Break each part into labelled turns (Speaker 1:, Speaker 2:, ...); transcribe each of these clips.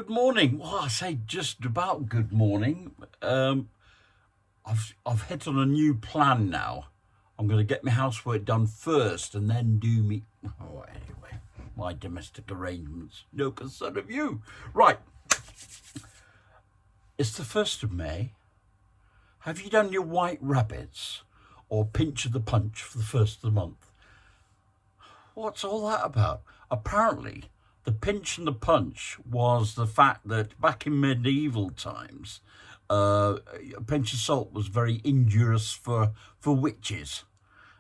Speaker 1: Good morning. Well, I say just about good morning. I've hit on a new plan now. I'm going to get my housework done first and then do me. Oh, anyway, my domestic arrangements. No concern of you. Right. It's the 1st of May. Have you done your white rabbits or pinch of the punch for the 1st of the month? What's all that about? Apparently, the pinch and the punch was the fact that back in medieval times, a pinch of salt was very injurious for witches.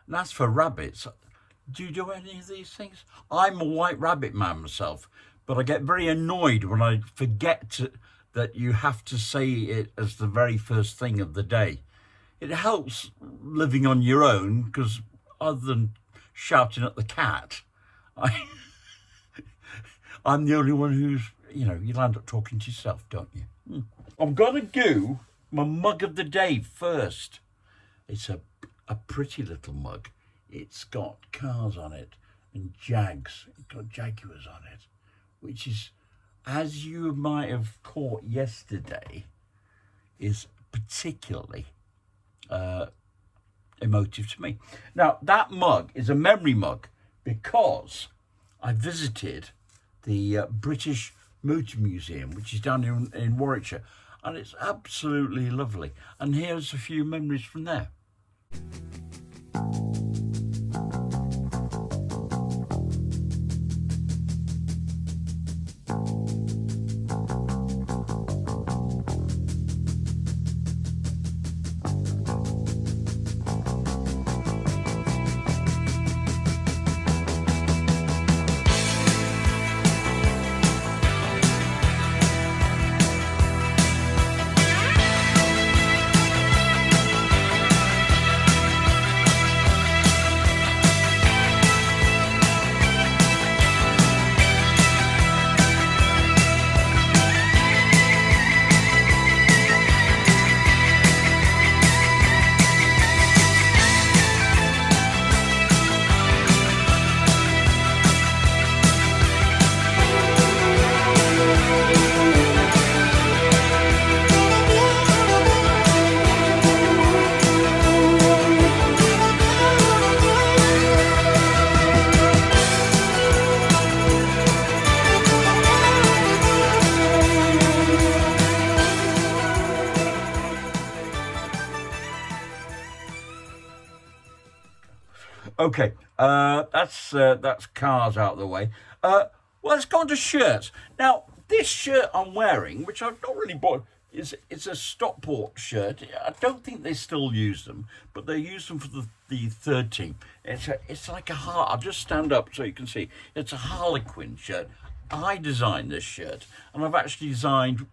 Speaker 1: And as for rabbits, do you do any of these things? I'm a white rabbit man myself, but I get very annoyed when I forget that you have to say it as the very first thing of the day. It helps living on your own, because other than shouting at the cat, I'm the only one who's, you'll end up talking to yourself, don't you? I'm going to do my mug of the day first. It's a pretty little mug. It's got cars on it and Jags. It's got Jaguars on it, which is, as you might have caught yesterday, is particularly emotive to me. Now, that mug is a memory mug because I visited the British Motor Museum, which is down in Warwickshire, and it's absolutely lovely. And here's a few memories from there. Okay, that's cars out of the way. Well, let's go on to shirts. Now, this shirt I'm wearing, which I've not really bought, it's a Stockport shirt. I don't think they still use them, but they use them for the third team. It's like a heart. I'll just stand up so you can see. It's a Harlequin shirt. I designed this shirt, and I've actually designed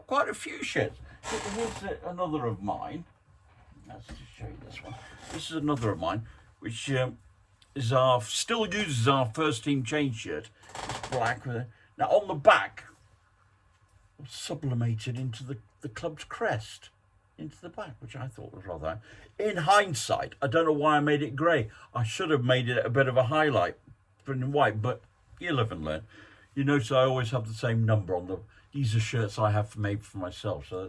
Speaker 1: quite a few shirts. Here's another of mine. Let's just show you this one. This is another of mine, which still uses our first team chain shirt. It's black with it. Now on the back, sublimated into the club's crest, into the back, which I thought was rather. In hindsight, I don't know why I made it grey. I should have made it a bit of a highlight, in white. But you live and learn. You notice I always have the same number on them. These are shirts I have made for myself, so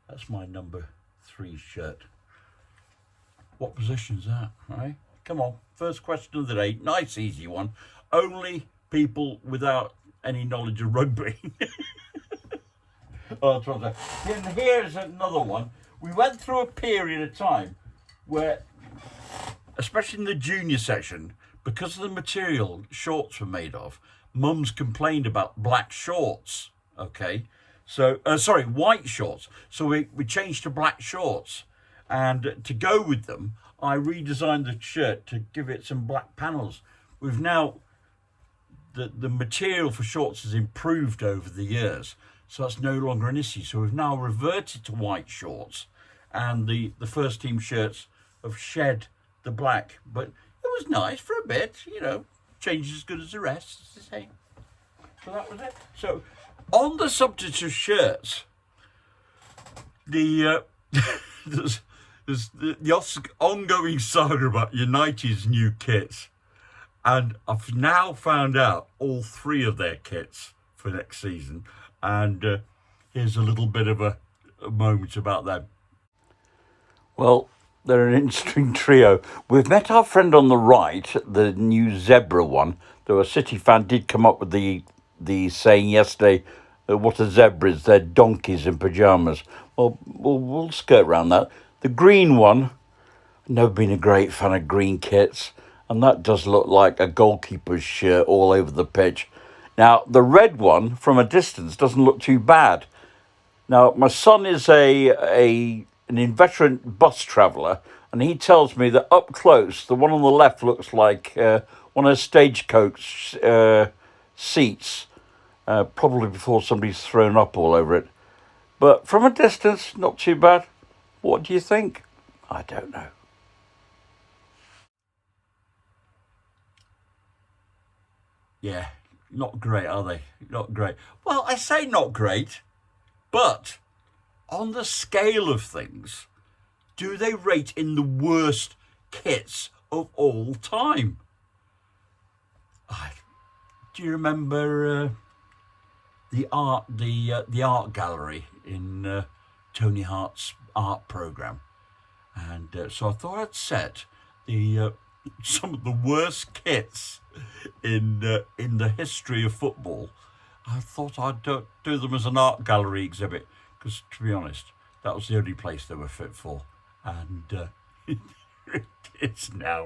Speaker 1: that's my number 3 shirt. What position is that, right? Come on, first question of the day. Nice, easy one. Only people without any knowledge of rugby. Oh, that's what I'm saying. And here's another one. We went through a period of time where, especially in the junior section, because of the material shorts were made of, mums complained about black shorts, okay? So, white shorts. So we changed to black shorts. And to go with them, I redesigned the shirt to give it some black panels. We've now, the material for shorts has improved over the years, so that's no longer an issue. So we've now reverted to white shorts, and the first team shirts have shed the black. But it was nice for a bit, change as good as the rest, as they say. So that was it. So on the subject of shirts, there's the ongoing saga about United's new kits, and I've now found out all 3 of their kits for next season. And here's a little bit of a moment about them. Well, they're an interesting trio. We've met our friend on the right, the new zebra one, though a City fan did come up with the saying yesterday, what a zebra is, they're donkeys in pyjamas. Well, we'll skirt around that. The green one, never been a great fan of green kits, and that does look like a goalkeeper's shirt all over the pitch. Now, the red one, from a distance, doesn't look too bad. Now, my son is an inveterate bus traveller, and he tells me that up close, the one on the left looks like one of Stagecoach seats, probably before somebody's thrown up all over it. But from a distance, not too bad. What do you think? I don't know. Yeah, not great, are they? Not great. Well, I say not great, but on the scale of things, do they rate in the worst kits of all time? Do you remember the art gallery in Tony Hart's art programme? And so I thought I'd set the some of the worst kits in the history of football. I thought I'd do them as an art gallery exhibit, because to be honest, that was the only place they were fit for, and it is now.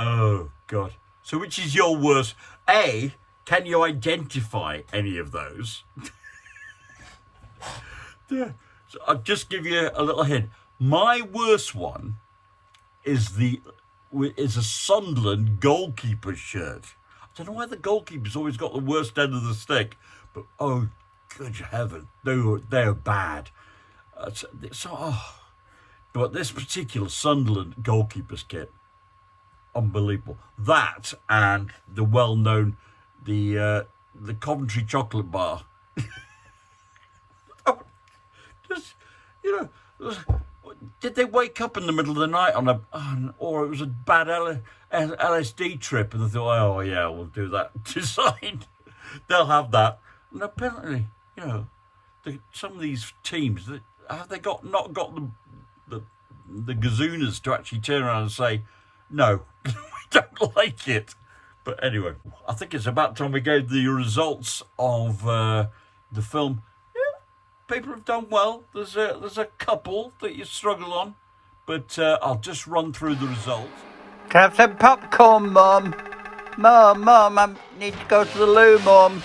Speaker 1: Oh, God. So which is your worst? A, can you identify any of those? So I'll just give you a little hint. My worst one is a Sunderland goalkeeper shirt. I don't know why the goalkeeper's always got the worst end of the stick, but oh, good heaven, they're bad. But this particular Sunderland goalkeeper's kit, unbelievable. That and the well-known the Coventry chocolate bar. Just, did they wake up in the middle of the night or it was a bad LSD trip, and they thought, oh yeah, we'll do that design. They'll have that, and apparently, some of these teams, have they not got the gazoonas to actually turn around and say, no, we don't like it. But anyway, I think it's about time we gave the results of the film. Yeah, people have done well. There's a couple that you struggle on, but I'll just run through the results.
Speaker 2: Can I have some popcorn, Mum? Mum, I need to go to the loo, Mum.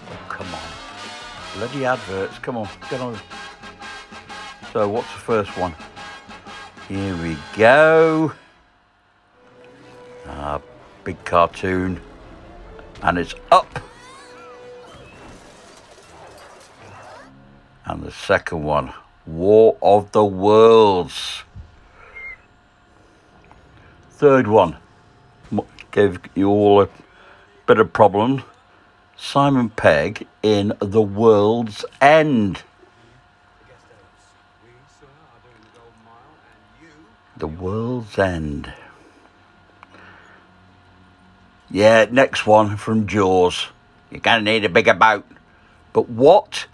Speaker 2: Oh, come on. Bloody adverts. Come on, get on. So, what's the first one? Here we go. Big cartoon. And it's Up. And the second one, War of the Worlds. Third one, gave you all a bit of problem. Simon Pegg in The World's End. The World's End. Yeah, next one from Jaws. You're going to need a bigger boat. But what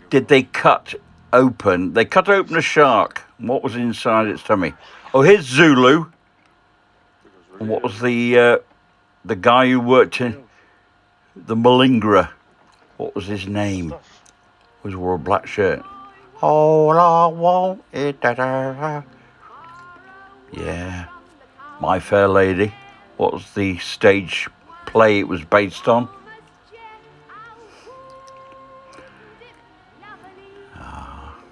Speaker 2: did they cut open? They cut open a shark. What was inside its tummy? Oh, here's Zulu. And what was the guy who worked in the malingerer? What was his name? He wore a black shirt. All I want is da-da-da. Yeah. My Fair Lady. What was the stage play it was based on?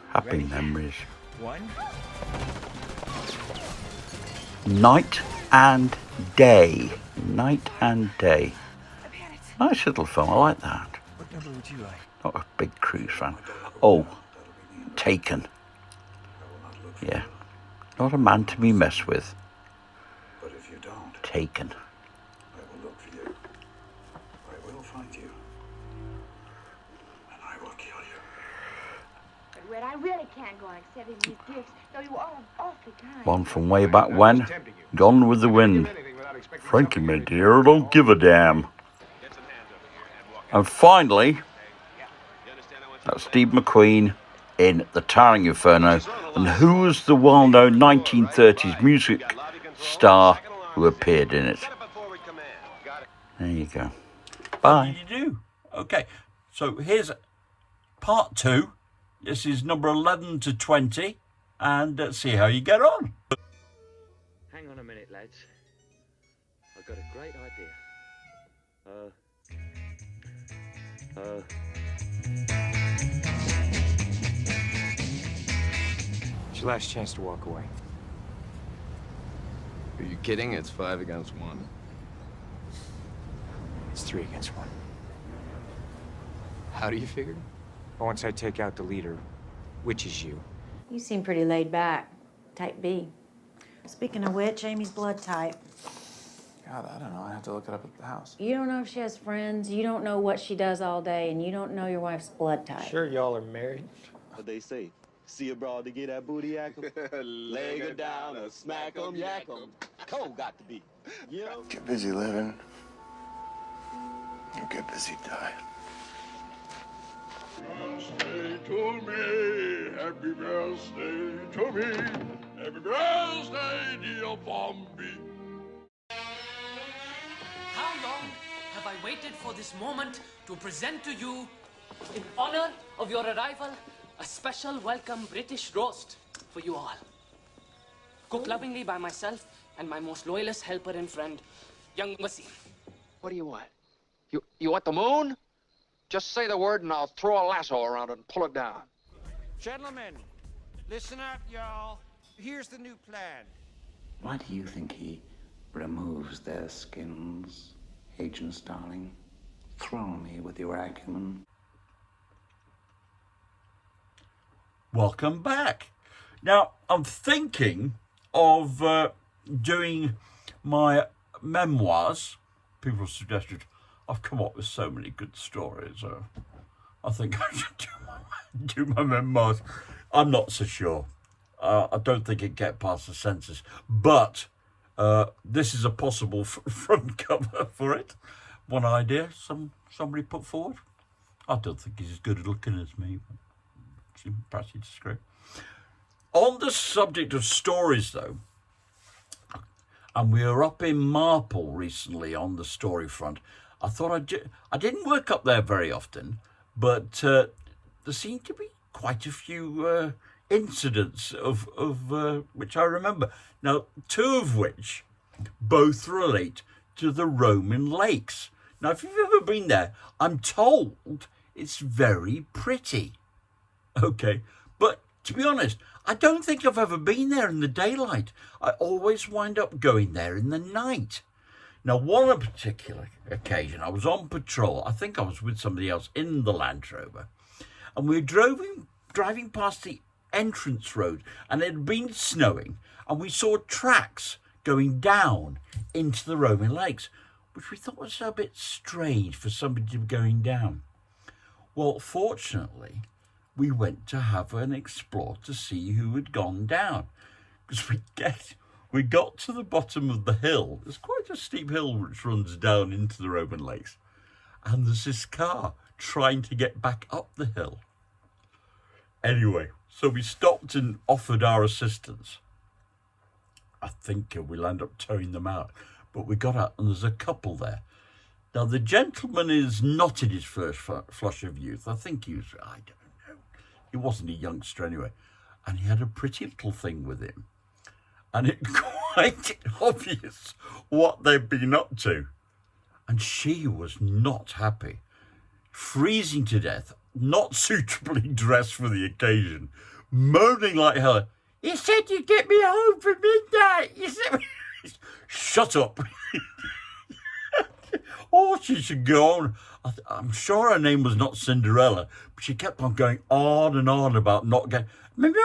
Speaker 2: Happy memories. Night and Day. Night and Day. Nice little film, I like that.
Speaker 3: What number would you like?
Speaker 2: Not a big Cruise fan. Oh, Taken. Yeah. Not a man to be messed with.
Speaker 3: But if you don't,
Speaker 2: Taken.
Speaker 3: I will look for you. I will find you. And I will kill you.
Speaker 4: But Red, I really can't go on accepting these gifts, though you all awfully kind.
Speaker 2: One from way back when. Gone with the Wind. Frankie, my dear, don't give a damn. And finally, that's Steve McQueen in The Towering Inferno. And who was the well-known 1930s music star who appeared in it? There you go. Bye.
Speaker 1: What did you do? Okay, so here's part 2. This is number 11 to 20, and let's see how you get on.
Speaker 5: Hang on a minute, lads. I've got a great idea.
Speaker 3: It's your last chance to walk away.
Speaker 6: Are you kidding? It's 5 against 1.
Speaker 3: It's 3 against 1.
Speaker 6: How do you figure?
Speaker 3: Once I take out the leader, which is you.
Speaker 7: You seem pretty laid back. Type B.
Speaker 8: Speaking of which, Amy's blood type.
Speaker 9: God, I don't know. I have to look it up at the house.
Speaker 7: You don't know if she has friends, you don't know what she does all day, and you don't know your wife's blood type.
Speaker 10: Sure y'all are married?
Speaker 11: What they say, see a broad to get that booty yak 'em, leg her down or smack 'em, yak 'em. Cold got to be, you know?
Speaker 9: Get busy living. You get busy dying.
Speaker 12: Birthday to me, happy birthday to me, happy birthday, dear Bambi.
Speaker 13: How long have I waited for this moment to present to you, in honor of your arrival, a special welcome British roast for you all. Cooked lovingly by myself and my most loyalist helper and friend, young Wasim.
Speaker 14: What do you want? You want the moon? Just say the word and I'll throw a lasso around it and pull it down.
Speaker 15: Gentlemen, listen up, y'all. Here's the new plan.
Speaker 16: Why do you think he removes their skins, Agent Starling? Throw me with your acumen.
Speaker 1: Welcome back. Now, I'm thinking of doing my memoirs. People suggested I've come up with so many good stories. I think I should do my memoirs. I'm not so sure. I don't think it'd get past the census. But this is a possible front cover for it. One idea somebody put forward. I don't think he's as good looking as me. Perhaps you disagree. On the subject of stories, though, and we were up in Marple recently on the story front, I thought I didn't work up there very often, but there seemed to be quite a few incidents of which I remember. Now, 2 of which both relate to the Roman lakes. Now, if you've ever been there, I'm told it's very pretty. Okay, but to be honest, I don't think I've ever been there in the daylight. I always wind up going there in the night. Now, one particular occasion, I was on patrol. I think I was with somebody else in the Land Rover, and we were driving past the entrance road, and it had been snowing, and we saw tracks going down into the Roman lakes, which we thought was a bit strange for somebody to be going down. Well, fortunately, we went to have an explore to see who had gone down, because we got to the bottom of the hill. There's quite a steep hill which runs down into the Roman lakes, and there's this car trying to get back up the hill. Anyway, so we stopped and offered our assistance. I think we'll end up towing them out, but we got out and there's a couple there. Now, the gentleman is not in his first flush of youth. I think he was, I don't know, he wasn't a youngster anyway, and he had a pretty little thing with him. And it's quite obvious what they've been up to. And she was not happy. Freezing to death, not suitably dressed for the occasion, moaning like hell. "You said you'd get me home for midnight. You said..." Shut up. Oh, she should go on. I'm sure her name was not Cinderella, but she kept on going on and on about not getting... Maybe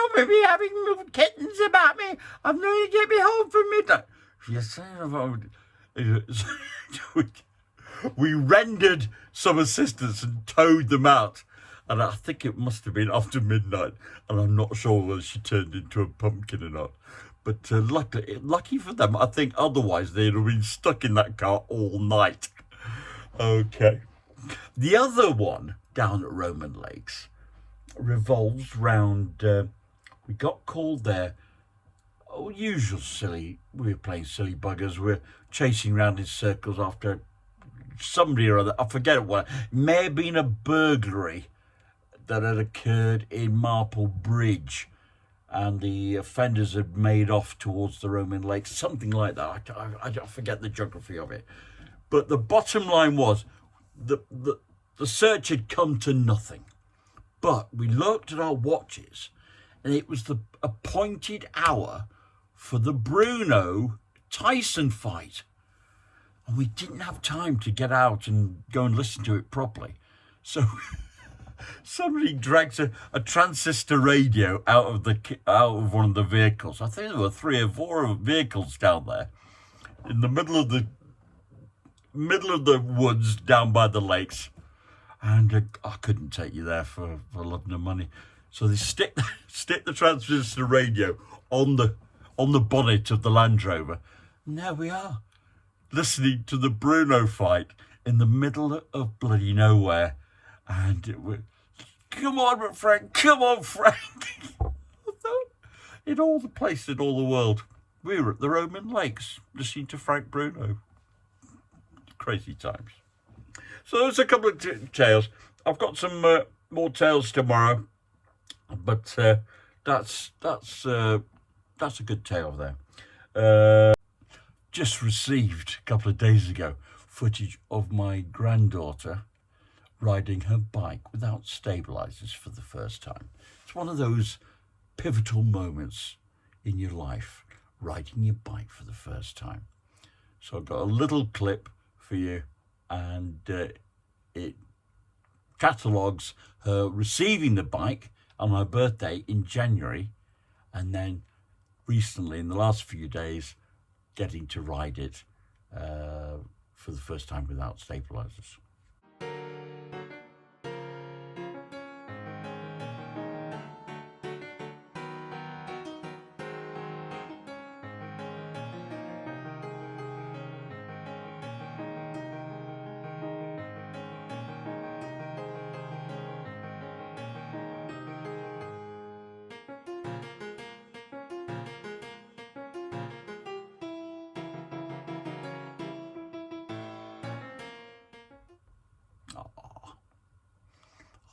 Speaker 1: having kittens about me. I've known you get me home for midnight. Yes, we rendered some assistance and towed them out. And I think it must have been after midnight. And I'm not sure whether she turned into a pumpkin or not. But lucky for them, I think otherwise they'd have been stuck in that car all night. Okay. The other one down at Roman Lakes revolves round, we got called there, usual silly, we were playing silly buggers, we're chasing round in circles after somebody or other, I forget what, it may have been a burglary that had occurred in Marple Bridge, and the offenders had made off towards the Roman Lakes, something like that. I forget the geography of it. But the bottom line was, the search had come to nothing. But we looked at our watches, and it was the appointed hour for the Bruno Tyson fight. And we didn't have time to get out and go and listen to it properly. So somebody dragged a transistor radio out of one of the vehicles. I think there were 3 or 4 vehicles down there in the middle of the woods down by the lakes. And I couldn't take you there for love nor money. So they stick the transistor radio on the bonnet of the Land Rover. And there we are, listening to the Bruno fight in the middle of bloody nowhere. And come on, Frank, come on, Frank. In all the places in all the world, we were at the Roman Lakes listening to Frank Bruno. Crazy times. So there's a couple of tales. I've got some more tales tomorrow, but that's a good tale there. Just received a couple of days ago footage of my granddaughter riding her bike without stabilizers for the first time. It's one of those pivotal moments in your life, riding your bike for the first time. So I've got a little clip for you, and it catalogues her receiving the bike on her birthday in January, and then recently, in the last few days, getting to ride it for the first time without stabilizers.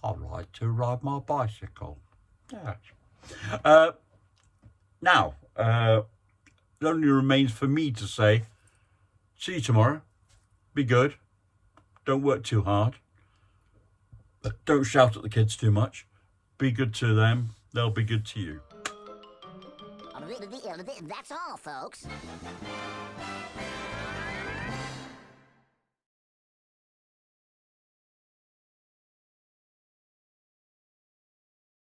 Speaker 1: I like to ride my bicycle. Yes. Now, it only remains for me to say, see you tomorrow. Be good. Don't work too hard. Don't shout at the kids too much. Be good to them. They'll be good to you.
Speaker 10: That's all, folks.